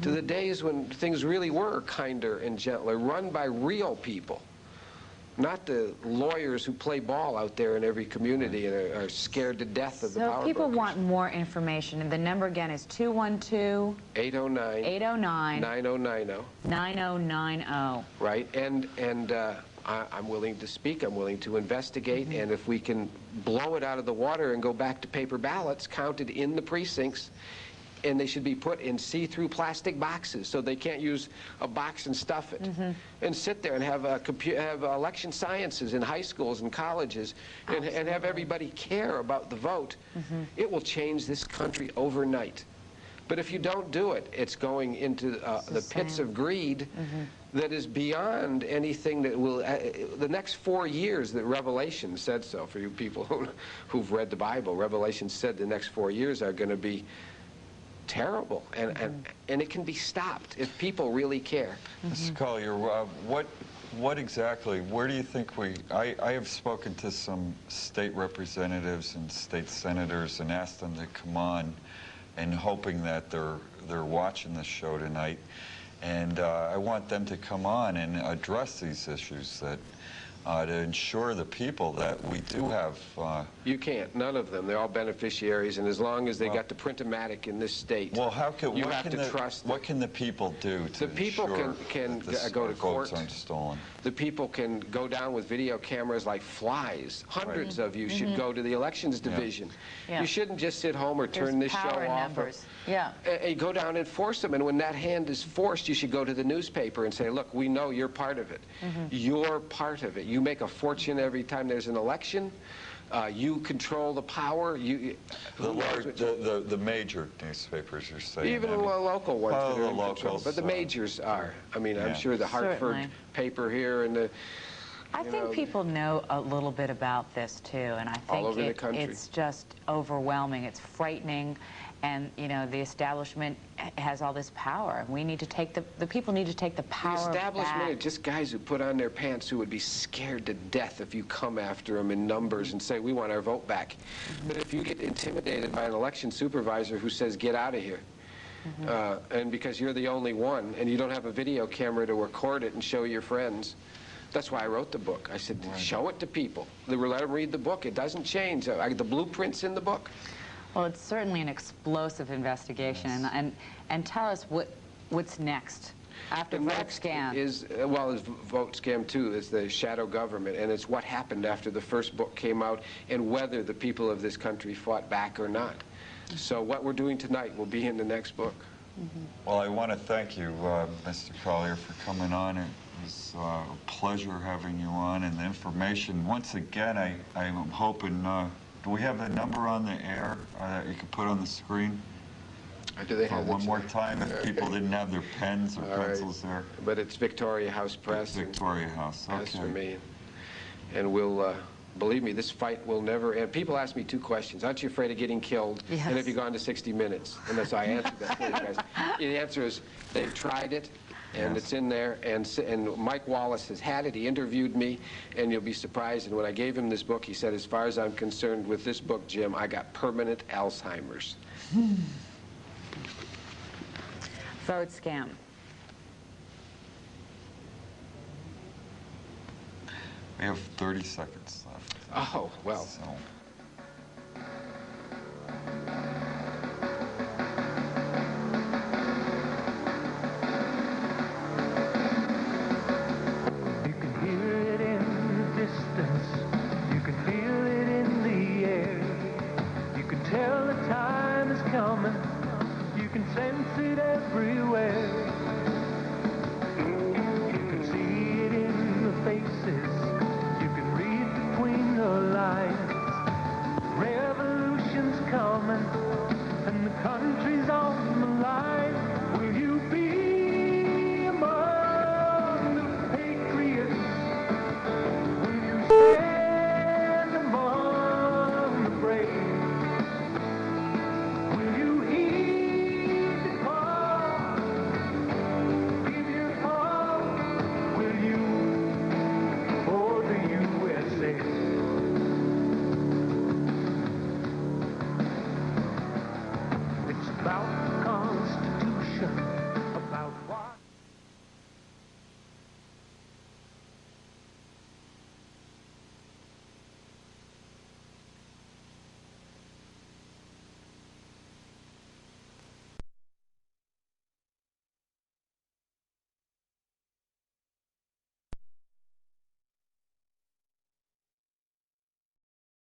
to the days when things really were kinder and gentler, run by real people, not the lawyers who play ball out there in every community and are scared to death of the power So people brokers. want more information, and the number again is 212 809 809 9090. 9090. Right, and I'm willing to speak, I'm willing to investigate, and if we can blow it out of the water and go back to paper ballots counted in the precincts, and they should be put in see-through plastic boxes so they can't use a box and stuff it, and sit there and have election sciences in high schools and colleges, and have everybody care about the vote. It will change this country overnight. But if you don't do it, it's going into the pits of greed that is beyond anything that will... the next 4 years that Revelation said so, for you people who've read the Bible, Revelation said the next 4 years are going to be terrible, and it can be stopped if people really care. Mr. Collier, what exactly, where do you think I have spoken to some state representatives and state senators and asked them to come on, and hoping that they're watching this show tonight, and I want them to come on and address these issues that to ensure the people that we do have. You can't. None of them. They're all beneficiaries, and as long as they got the print-o-matic in this state, well, how can you have to trust them. What can the people do to the people ensure can that go to court. votes aren't stolen? The people can go down with video cameras like flies. Hundreds of you should go to the elections division. Yeah. You shouldn't just sit home or turn this show off. Numbers. Yeah. And go down and force them. And when that hand is forced, you should go to the newspaper and say, look, we know you're part of it. You're part of it. You make a fortune every time there's an election. You control the power. The major newspapers, you're saying. Even the local ones that are in control. locals, But the majors are. I mean, I'm yeah. sure the Hartford Certainly. paper here and the... I think people know a little bit about this too, and I All over the think country. it's just overwhelming. It's frightening, and you know the establishment has all this power. We need to take the people need to take the power The establishment back. are just guys who put on their pants who would be scared to death if you come after them in numbers and say, we want our vote back. But if you get intimidated by an election supervisor who says, get out of here, and because you're the only one, and you don't have a video camera to record it and show your friends, that's why I wrote the book. I said, show it to people. Let them read the book. It doesn't change. The blueprint's in the book. Well, it's certainly an explosive investigation, and tell us what's next after The vote next scan. is, well, is Vote Scam 2, is the shadow government, and it's what happened after the first book came out and whether the people of this country fought back or not. So what we're doing tonight will be in the next book. Well, I want to thank you, Mr. Collier, for coming on. It was a pleasure having you on, and the information. Once again, I'm hoping, do we have the number on the air that you could put on the screen? Do they have one more time, if people didn't have their pens or pencils there? But it's Victoria House Press. Victoria House, okay. That's for me. And we'll, believe me, this fight will never end. People ask me two questions. Aren't you afraid of getting killed? Yes. And have you gone to 60 Minutes? And that's how I answered that for you guys. The answer is they've tried it, and it's in there. And Mike Wallace has had it. He interviewed me, and you'll be surprised. And when I gave him this book, he said, as far as I'm concerned with this book, Jim, I got permanent Alzheimer's. Vote scam. We have 30 seconds left. Oh, well. So. You can hear it in the distance. You can feel it in the air. You can tell the time is coming. You can sense it everywhere.